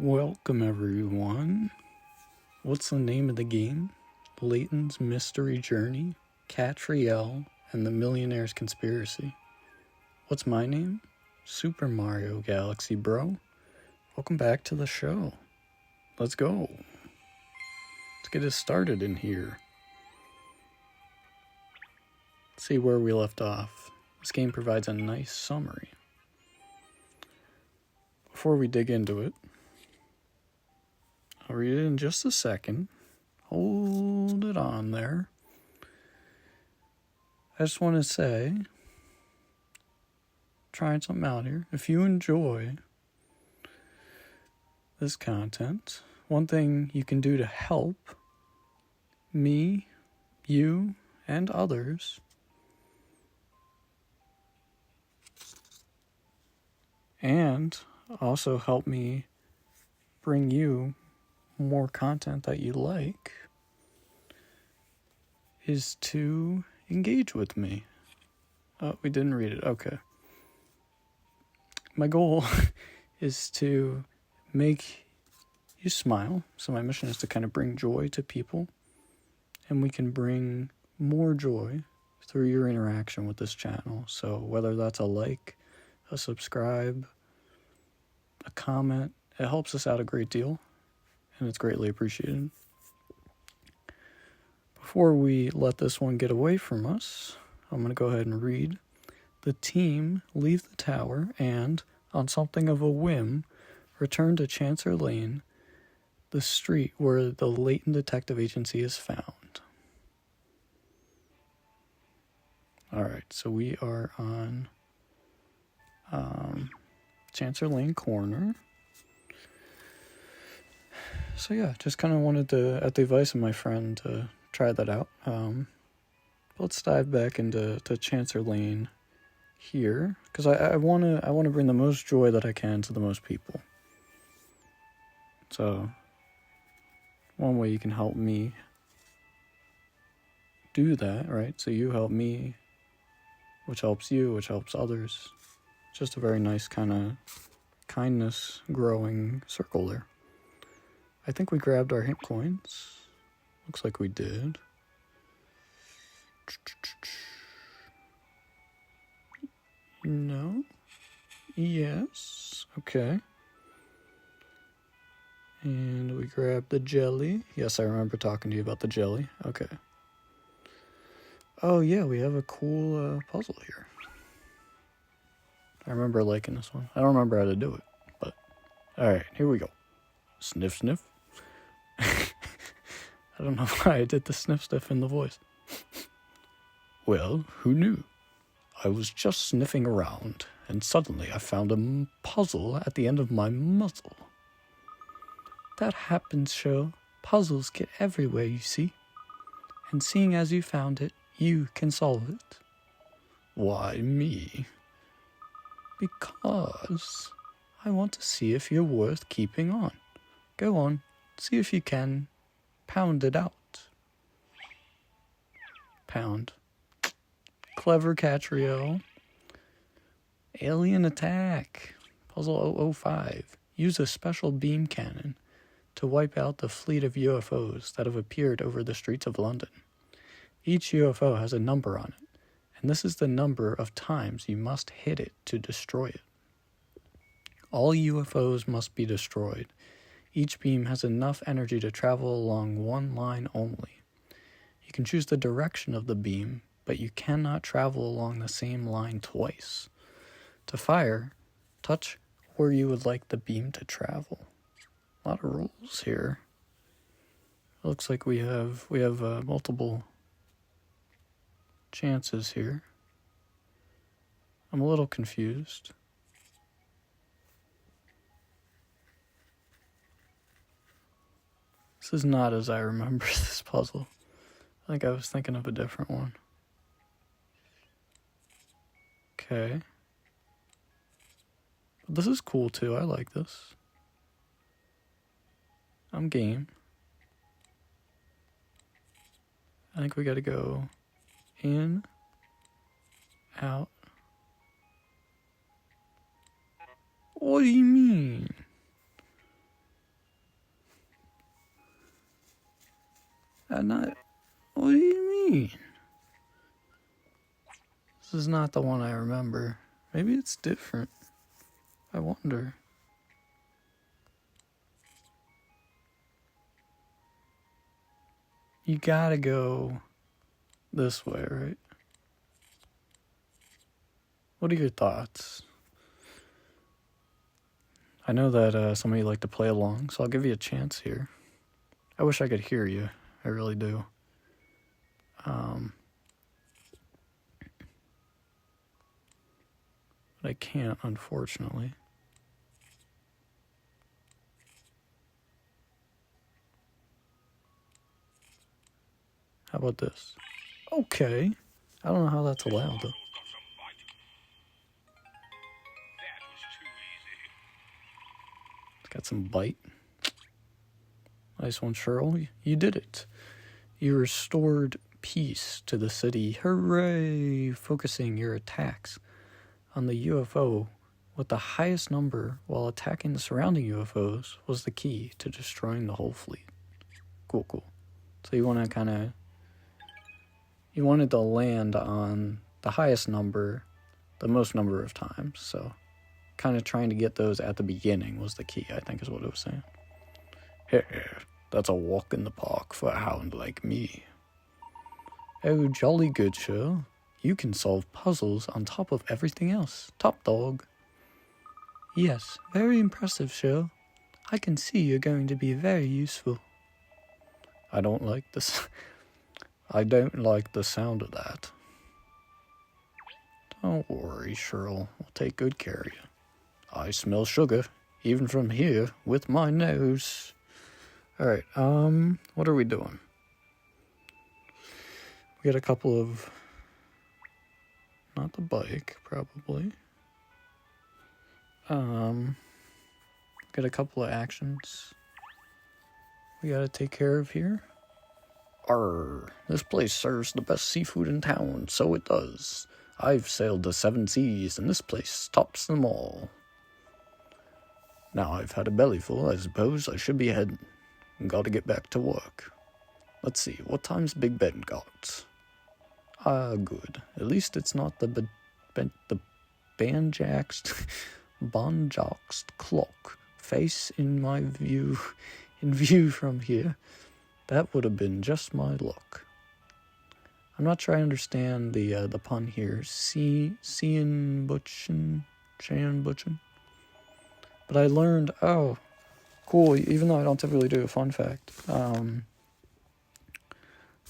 Welcome everyone. What's the name of the game? Layton's Mystery Journey, Catriel, and the Millionaire's Conspiracy. What's my name? Super Mario Galaxy, bro. Welcome back to the show. Let's go. Let's get it started in here. Let's see where we left off. This game provides a nice summary. Before we dig into it, I'll read it in just a second. Hold it on there. I just want to say, trying something out here. If you enjoy this content, one thing you can do to help me, you, and others and also help me bring you more content that you like is to engage with me. Oh, we didn't read it. Okay. My goal is to make you smile. So my mission is to kind of bring joy to people, and we can bring more joy through your interaction with this channel. So whether that's a like, a subscribe, a comment, it helps us out a great deal, and it's greatly appreciated. Before we let this one get away from us, I'm going to go ahead and read. The team leave the tower and, on something of a whim, return to Chancellor Lane, the street where the Layton Detective Agency is found. Alright, so we are on Chancellor Lane corner. So yeah, just kind of wanted to, at the advice of my friend, to try that out. Let's dive back into Chancellor Lane here, because I want to bring the most joy that I can to the most people. So one way you can help me do that, right? So you help me, which helps you, which helps others. Just a very nice kind of kindness growing circle there. I think we grabbed our hint coins. Looks like we did. No? Yes. Okay. And we grabbed the jelly. Yes, I remember talking to you about the jelly. Okay. Oh yeah, we have a cool puzzle here. I remember liking this one. I don't remember how to do it, but alright, here we go. Sniff, sniff. I don't know why I did the sniff sniff in the voice. Well, who knew? I was just sniffing around, and suddenly I found a puzzle at the end of my muzzle. That happens, Sho. Puzzles get everywhere, you see. And seeing as you found it, you can solve it. Why me? Because I want to see if you're worth keeping on. Go on, see if you can pound it out. Pound. Clever Catriel. Alien attack. Puzzle 005. Use a special beam cannon to wipe out the fleet of UFOs that have appeared over the streets of London. Each UFO has a number on it, and this is the number of times you must hit it to destroy it. All UFOs must be destroyed. Each beam has enough energy to travel along one line only. You can choose the direction of the beam, but you cannot travel along the same line twice. To fire, touch where you would like the beam to travel. A lot of rules here. It looks like we have multiple chances here. I'm a little confused. This is not as I remember this puzzle. I think I was thinking of a different one. Okay. But this is cool too. I like this. I'm game. I think we gotta go in, out. What do you mean? Not. What do you mean? This is not the one I remember. Maybe it's different. I wonder. You gotta go this way, right? What are your thoughts? I know that some of you like to play along, so I'll give you a chance here. I wish I could hear you. I really do. But I can't, unfortunately. How about this? Okay. I don't know how that's allowed, though. It's got some bite. Nice one, Cheryl. You did it. You restored peace to the city. Hooray! Focusing your attacks on the UFO with the highest number while attacking the surrounding UFOs was the key to destroying the whole fleet. Cool. So you want to you wanted to land on the highest number, the most number of times. So kind of trying to get those at the beginning was the key, I think is what it was saying. That's a walk in the park for a hound like me. Oh, jolly good, sure. You can solve puzzles on top of everything else. Top dog. Yes, very impressive, sure. I can see you're going to be very useful. I don't like the sound of that. Don't worry, Cheryl. We'll take good care of you. I smell sugar, even from here, with my nose. Alright, what are we doing? We got a couple of... Not the bike, probably. Got a couple of actions we gotta take care of here. Arr, this place serves the best seafood in town, so it does. I've sailed the 7 seas, and this place tops them all. Now I've had a bellyful, I suppose I should be heading. Gotta get back to work. Let's see, what time's Big Ben got? Good. At least it's not the Banjaxed clock. Face in view from here. That would have been just my luck. I'm not sure I understand the pun here. Seein' butchin'. But I learned, oh, cool, even though I don't typically do a fun fact.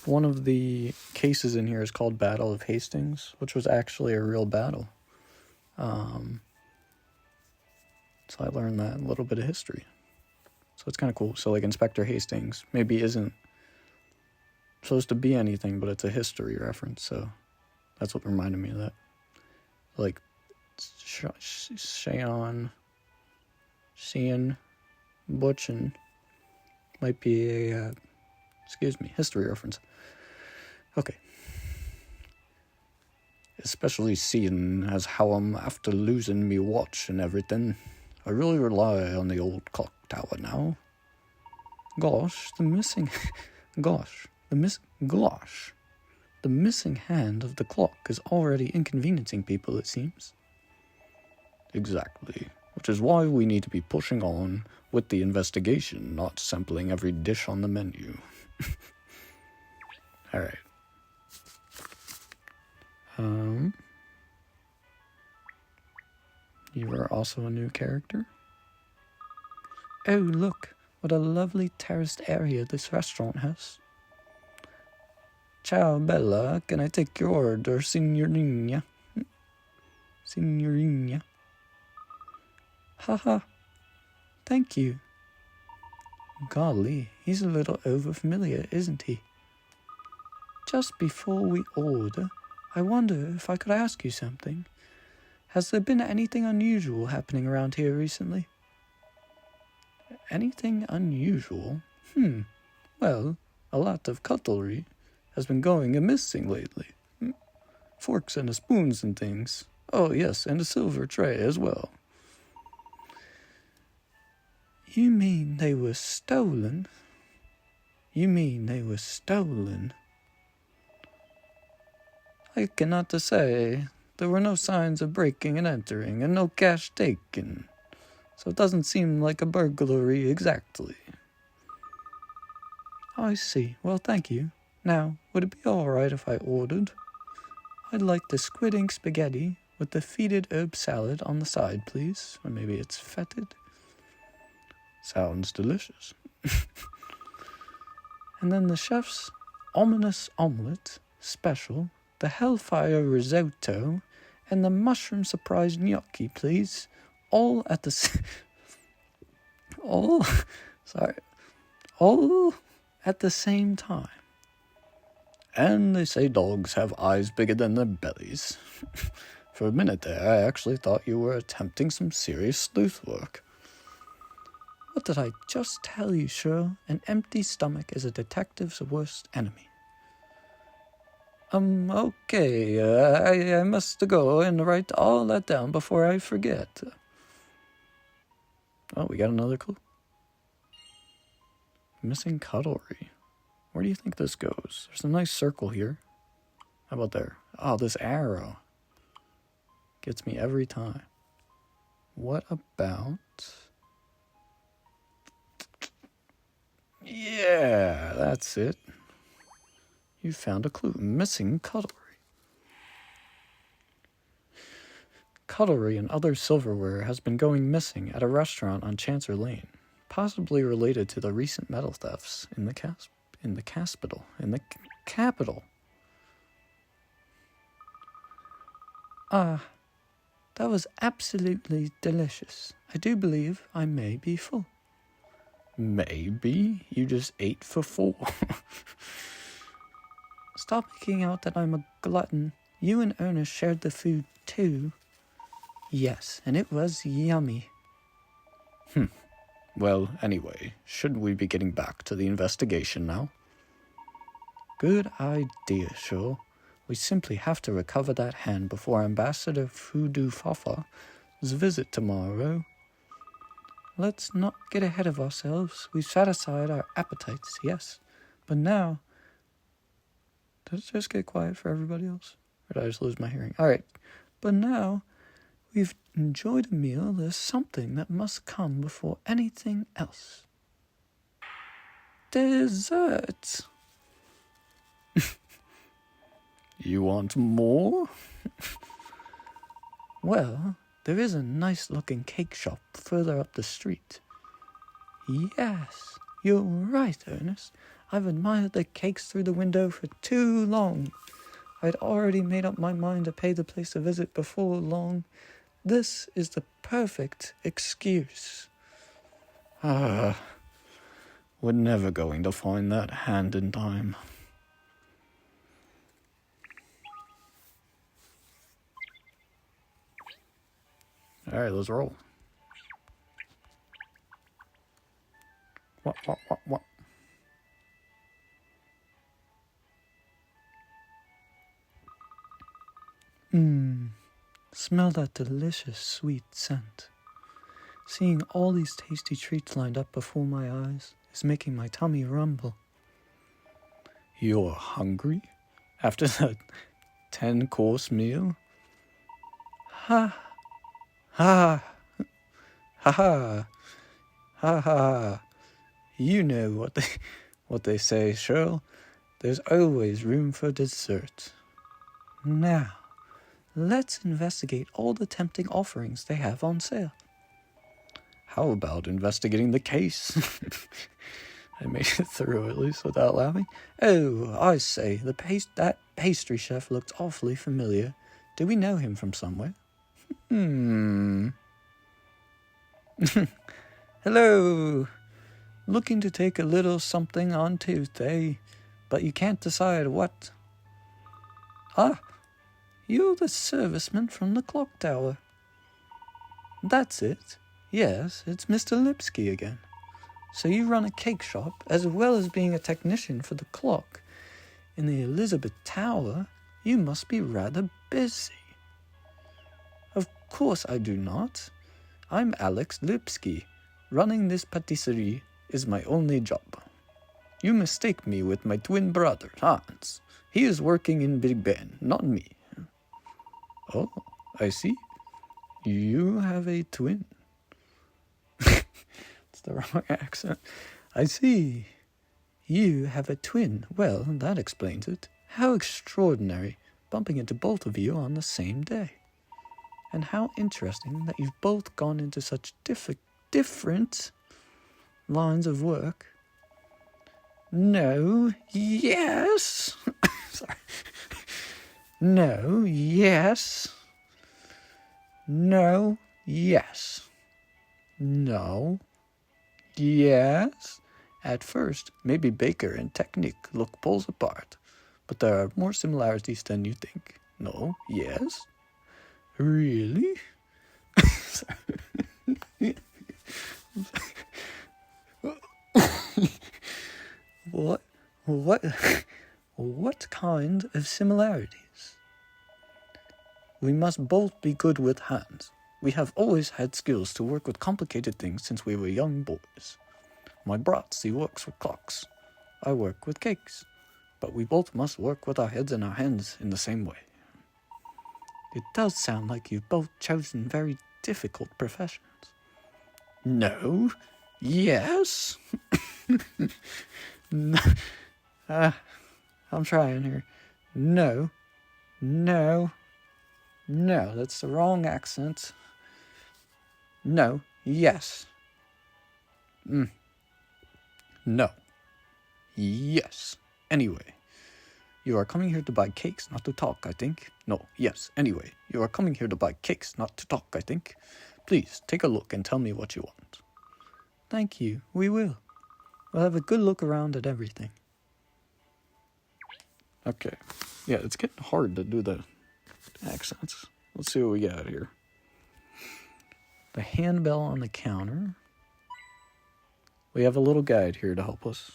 One of the cases in here is called Battle of Hastings, which was actually a real battle. So I learned that, a little bit of history. So it's kind of cool. So like Inspector Hastings maybe isn't supposed to be anything, but it's a history reference. So that's what reminded me of that. Like Sean Butchin might be a history reference. Okay. Especially seeing as how I'm after losing me watch and everything. I really rely on the old clock tower now. The missing hand of the clock is already inconveniencing people, it seems. Exactly. Which is why we need to be pushing on with the investigation, not sampling every dish on the menu. Alright. You are also a new character. Oh, look, what a lovely terraced area this restaurant has. Ciao, Bella. Can I take your order, signorina? Signorina. Haha. Thank you. Golly, he's a little overfamiliar, isn't he? Just before we order, I wonder if I could ask you something. Has there been anything unusual happening around here recently? Anything unusual? Well, a lot of cutlery has been going a-missing lately. Forks and spoons and things. Oh, yes, and a silver tray as well. You mean they were stolen? You mean they were stolen? I cannot say. There were no signs of breaking and entering, and no cash taken. So it doesn't seem like a burglary exactly. I see. Well, thank you. Now, would it be alright if I ordered? I'd like the squid ink spaghetti with the fetid herb salad on the side, please. Or maybe it's fetid. Sounds delicious. And then the chef's ominous omelette special, the hellfire risotto, and the mushroom surprise gnocchi, please. All at the all at the same time. And they say dogs have eyes bigger than their bellies. For a minute there, I actually thought you were attempting some serious sleuth work. What did I just tell you, Shirl? An empty stomach is a detective's worst enemy. Okay, I must go and write all that down before I forget. Oh, we got another clue. Missing cutlery. Where do you think this goes? There's a nice circle here. How about there? Oh, this arrow. Gets me every time. What about... Yeah, that's it. You found a clue. Missing cutlery. Cutlery and other silverware has been going missing at a restaurant on Chancer Lane, possibly related to the recent metal thefts in the capital. Ah, that was absolutely delicious. I do believe I may be full. Maybe? You just ate for 4. Stop making out that I'm a glutton. You and Ernest shared the food too. Yes, and it was yummy. Well, anyway, shouldn't we be getting back to the investigation now? Good idea, Shirl. We simply have to recover that hand before Ambassador Fudu Fafa's visit tomorrow. Let's not get ahead of ourselves. We've satisfied our appetites, yes. But now... Did it just get quiet for everybody else? Or did I just lose my hearing? Alright. But now we've enjoyed a meal. There's something that must come before anything else. Dessert. You want more? Well, there is a nice-looking cake shop further up the street. Yes, you're right, Ernest. I've admired the cakes through the window for too long. I'd already made up my mind to pay the place a visit before long. This is the perfect excuse. We're never going to find that hand in time. All right, let's roll. What? Smell that delicious sweet scent. Seeing all these tasty treats lined up before my eyes is making my tummy rumble. You're hungry? After that 10-course meal? Ha! Ha! Ha ha! Ha ha! You know what they say, Shirl. There's always room for dessert. Now, let's investigate all the tempting offerings they have on sale. How about investigating the case? I made it through at least without laughing. Oh, I say, that pastry chef looked awfully familiar. Do we know him from somewhere? Hello. Looking to take a little something on Tuesday, but you can't decide what. Ah, you're the serviceman from the clock tower. That's it. Yes, it's Mr. Lipsky again. So you run a cake shop as well as being a technician for the clock in the Elizabeth Tower. You must be rather busy. Of course I do not. I'm Alex Lipsky. Running this patisserie is my only job. You mistake me with my twin brother, Hans. He is working in Big Ben, not me. Oh, I see. You have a twin. It's the wrong accent. I see. You have a twin. Well, that explains it. How extraordinary, bumping into both of you on the same day. And how interesting that you've both gone into such different lines of work. No, yes. Sorry. No, yes. No, yes. No, yes. At first, maybe Baker and Technique look poles apart, but there are more similarities than you think. No, yes. Really? What kind of similarities? We must both be good with hands. We have always had skills to work with complicated things since we were young boys. My brat, he works with clocks. I work with cakes. But we both must work with our heads and our hands in the same way. It does sound like you've both chosen very difficult professions. No. Yes. No. I'm trying here. No. No. No, that's the wrong accent. No. Yes. No. Yes. Anyway. You are coming here to buy cakes, not to talk, I think. No, yes, anyway. You are coming here to buy cakes, not to talk, I think. Please, take a look and tell me what you want. Thank you, we will. We'll have a good look around at everything. Okay. Yeah, it's getting hard to do the accents. Let's see what we got here. The handbell on the counter. We have a little guide here to help us.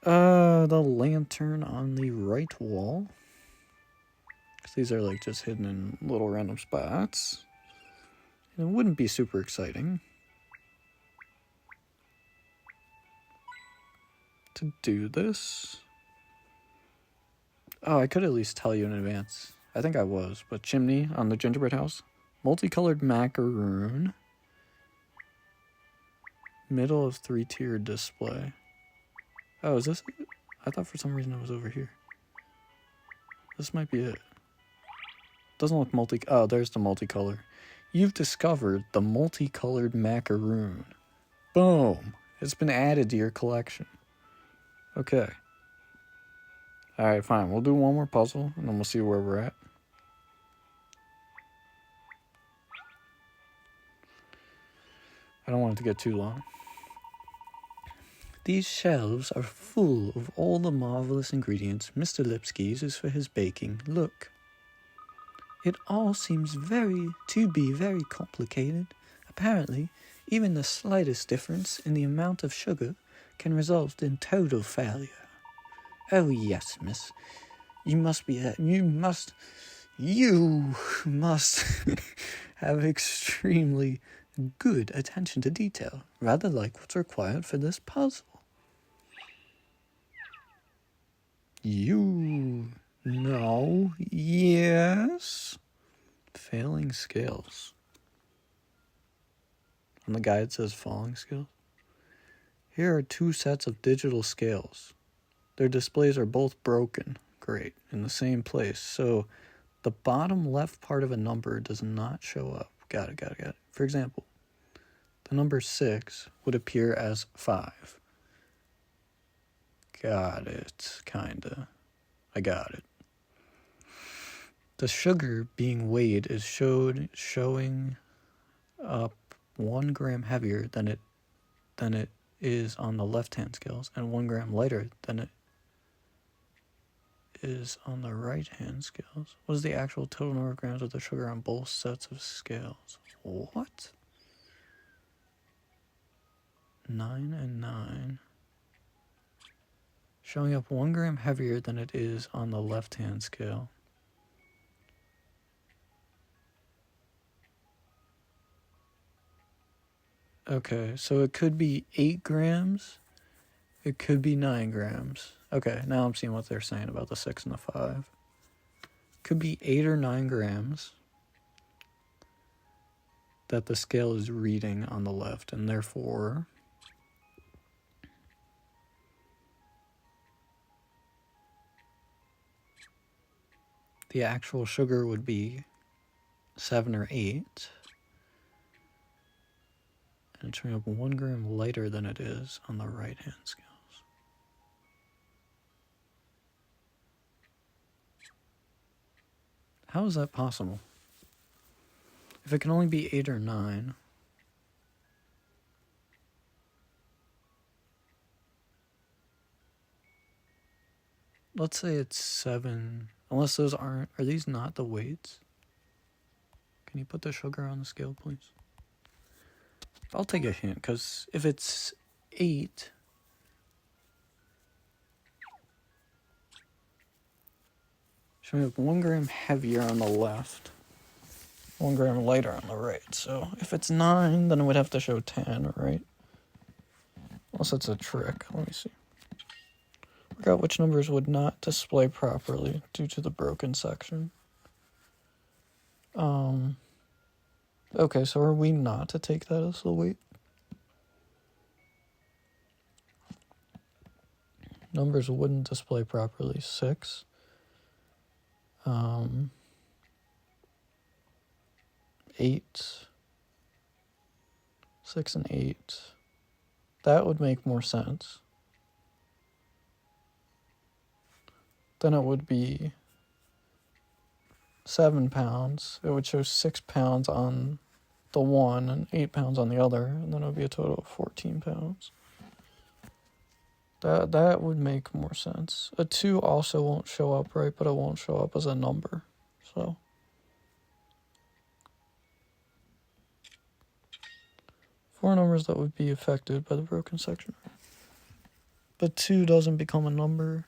The lantern on the right wall. These are like just hidden in little random spots. And it wouldn't be super exciting to do this. Oh, I could at least tell you in advance. I think I was, but chimney on the gingerbread house. Multicolored macaroon. Middle of 3-tiered display. Oh, is this it? I thought for some reason it was over here. This might be it. Doesn't look oh, there's the multicolor. You've discovered the multicolored macaroon. Boom. It's been added to your collection. Okay. Alright, fine. We'll do one more puzzle, and then we'll see where we're at. I don't want it to get too long. These shelves are full of all the marvelous ingredients Mr. Lipsky uses for his baking. Look. It all seems to be very complicated. Apparently, even the slightest difference in the amount of sugar can result in total failure. Oh yes, miss. You must have extremely good attention to detail, rather like what's required for this puzzle. You know, yes. Failing scales. On the guide it says falling scales. Here are 2 sets of digital scales. Their displays are both broken. Great. In the same place. So the bottom left part of a number does not show up. Got it. For example, the number 6 would appear as 5. Got it. Kinda. I got it. The sugar being weighed is showing up 1 gram heavier than it is on the left-hand scales, and 1 gram lighter than it is on the right-hand scales. What is the actual total number of grams of the sugar on both sets of scales? What? 9 and 9. Showing up 1 gram heavier than it is on the left-hand scale. Okay, so it could be 8 grams. It could be 9 grams. Okay, now I'm seeing what they're saying about the 6 and the 5. Could be 8 or 9 grams that the scale is reading on the left, and therefore the actual sugar would be 7 or 8. And it's showing up 1 gram lighter than it is on the right hand scales. How is that possible? If it can only be 8 or 9, let's say it's 7, unless those are these not the weights? Can you put the sugar on the scale, please? I'll take a hint, because if it's 8, showing up 1 gram heavier on the left, 1 gram lighter on the right. So if it's 9, then it would have to show 10, right? Unless it's a trick. Let me see. Work out which numbers would not display properly due to the broken section. Okay, so are we not to take that as the weight? Numbers wouldn't display properly. 6. 8. 6 and 8. That would make more sense. Then it would be 7 pounds. It would show 6 pounds on the one and 8 pounds on the other, and then it would be a total of 14 pounds. That would make more sense. A 2 also won't show up right, but it won't show up as a number. So 4 numbers that would be affected by the broken section. But 2 doesn't become a number.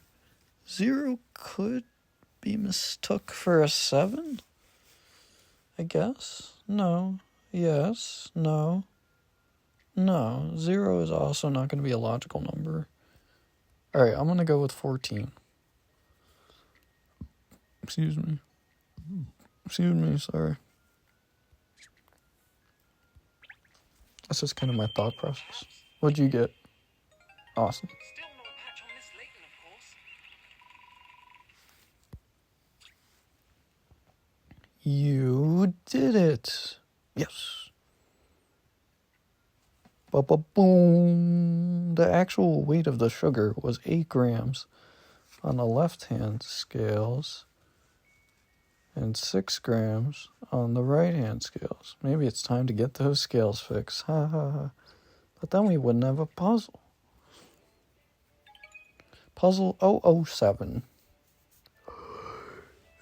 0 could be mistook for a 7? I guess. No. Yes. No. No. 0 is also not going to be a logical number. Alright, I'm going to go with 14. Excuse me, sorry. That's just kind of my thought process. What'd you get? Awesome. Still not a patch on Miss Layton, of course. You did it. Yes. Ba-ba-boom. The actual weight of the sugar was 8 grams on the left-hand scales and 6 grams on the right-hand scales. Maybe it's time to get those scales fixed. Ha ha ha. But then we wouldn't have a puzzle. Puzzle 007.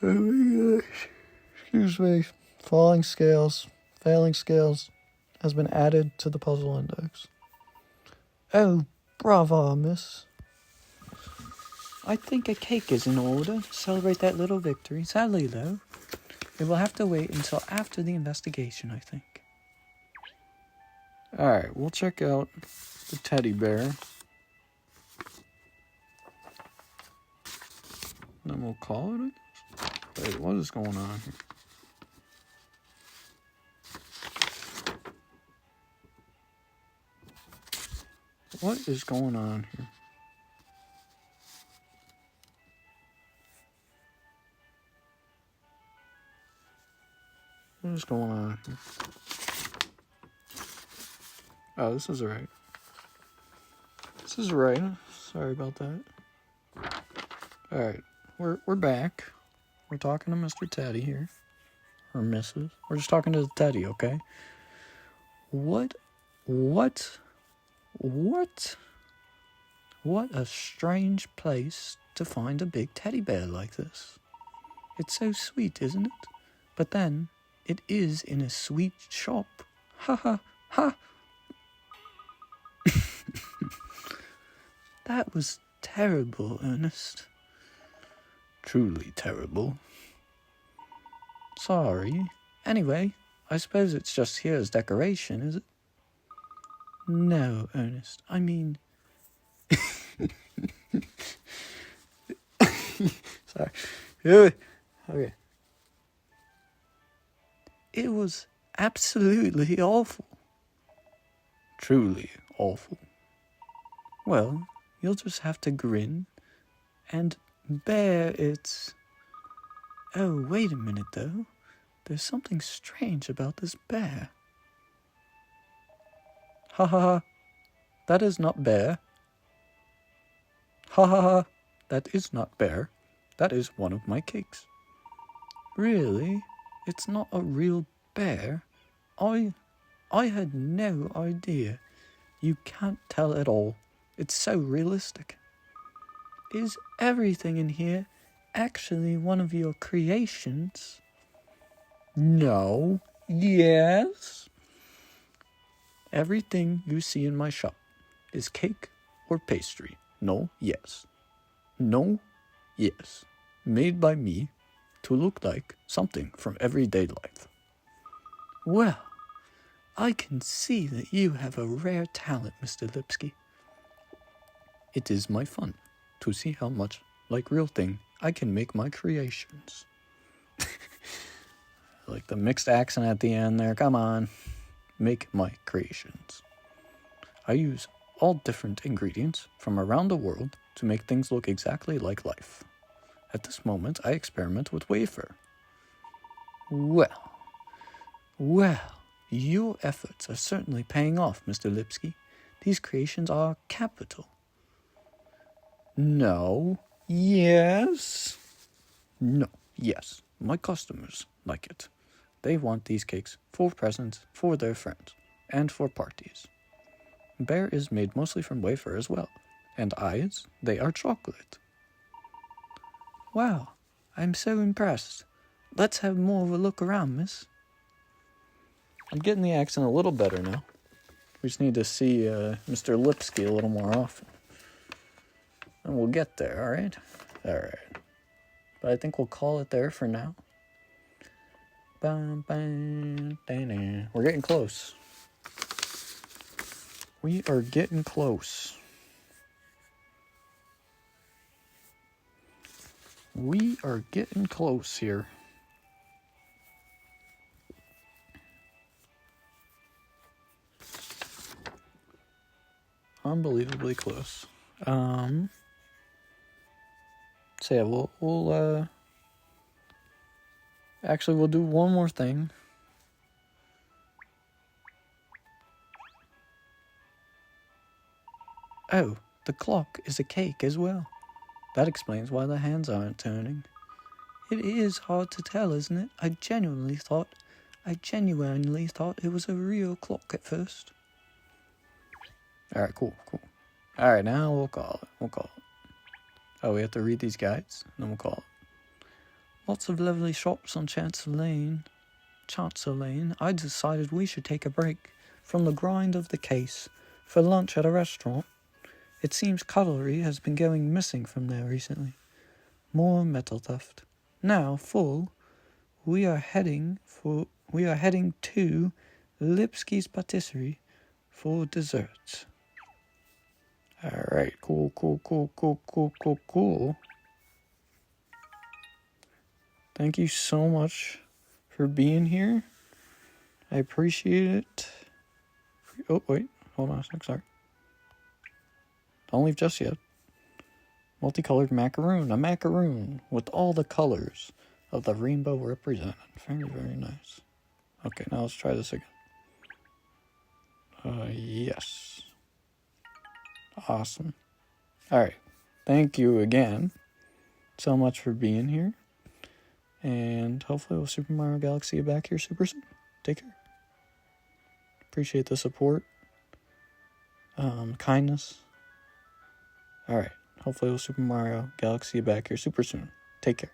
Oh my gosh. Excuse me. Failing scales has been added to the puzzle index. Oh, bravo, miss. I think a cake is in order to celebrate that little victory. Sadly, though, it will have to wait until after the investigation, I think. Alright, we'll check out the teddy bear. Then we'll call it, I guess. Wait, what is going on here? What is going on here? What is going on here? Oh, this is right. This is right. Sorry about that. Alright, we're back. We're talking to Mr. Teddy here. Or Mrs. We're just talking to the Teddy, okay? What a strange place to find a big teddy bear like this. It's so sweet, isn't it? But then, it is in a sweet shop. Ha ha ha! That was terrible, Ernest. Truly terrible. Sorry. Anyway, I suppose it's just here as decoration, is it? No, Ernest, I mean... Sorry. Okay. It was absolutely awful. Truly awful. Well, you'll just have to grin and bear its... Oh, wait a minute, though. There's something strange about this bear. Ha ha ha. That is not bear. Ha ha ha. That is not bear. That is one of my cakes. Really? It's not a real bear? I had no idea. You can't tell at all. It's so realistic. Is everything in here actually one of your creations? No. Yes. Everything you see in my shop is cake or pastry. No, yes. No, yes. Made by me to look like something from everyday life. Well, I can see that you have a rare talent, Mr. Lipsky. It is my fun to see how much, like real thing, I can make my creations. Like the mixed accent at the end there, come on. Make my creations. I use all different ingredients from around the world to make things look exactly like life. At this moment, I experiment with wafer. Well, your efforts are certainly paying off, Mr. Lipsky. These creations are capital. No, yes. No, yes. My customers like it. They want these cakes for presents for their friends and for parties. Bear is made mostly from wafer as well, and eyes, they are chocolate. Wow, I'm so impressed. Let's have more of a look around, miss. I'm getting the accent a little better now. We just need to see Mr. Lipsky a little more often. And we'll get there, alright? Alright. But I think we'll call it there for now. We're getting close. We are getting close. We are getting close here. Unbelievably close. So yeah, we'll actually we'll do one more thing. Oh, the clock is a cake as well. That explains why the hands aren't turning. It is hard to tell, isn't it? I genuinely thought it was a real clock at first. Alright, cool. Alright, now we'll call it. Oh, we have to read these guides? Then we'll call it. Lots of lovely shops on Chancellor Lane. I decided we should take a break from the grind of the case for lunch at a restaurant. It seems cutlery has been going missing from there recently. More metal theft. Now full, we are heading to Lipsky's Patisserie for desserts. Alright, cool. Thank you so much for being here. I appreciate it. Oh, wait, hold on a sec, sorry. Don't leave just yet. Multicolored macaroon. A macaroon with all the colors of the rainbow represented. Very, very nice. Okay, now let's try this again. Yes. Awesome. Alright. Thank you again so much for being here. And hopefully we'll Super Mario Galaxy back here super soon. Take care. Appreciate the support. Kindness. Alright. Hopefully we'll Super Mario Galaxy back here super soon. Take care.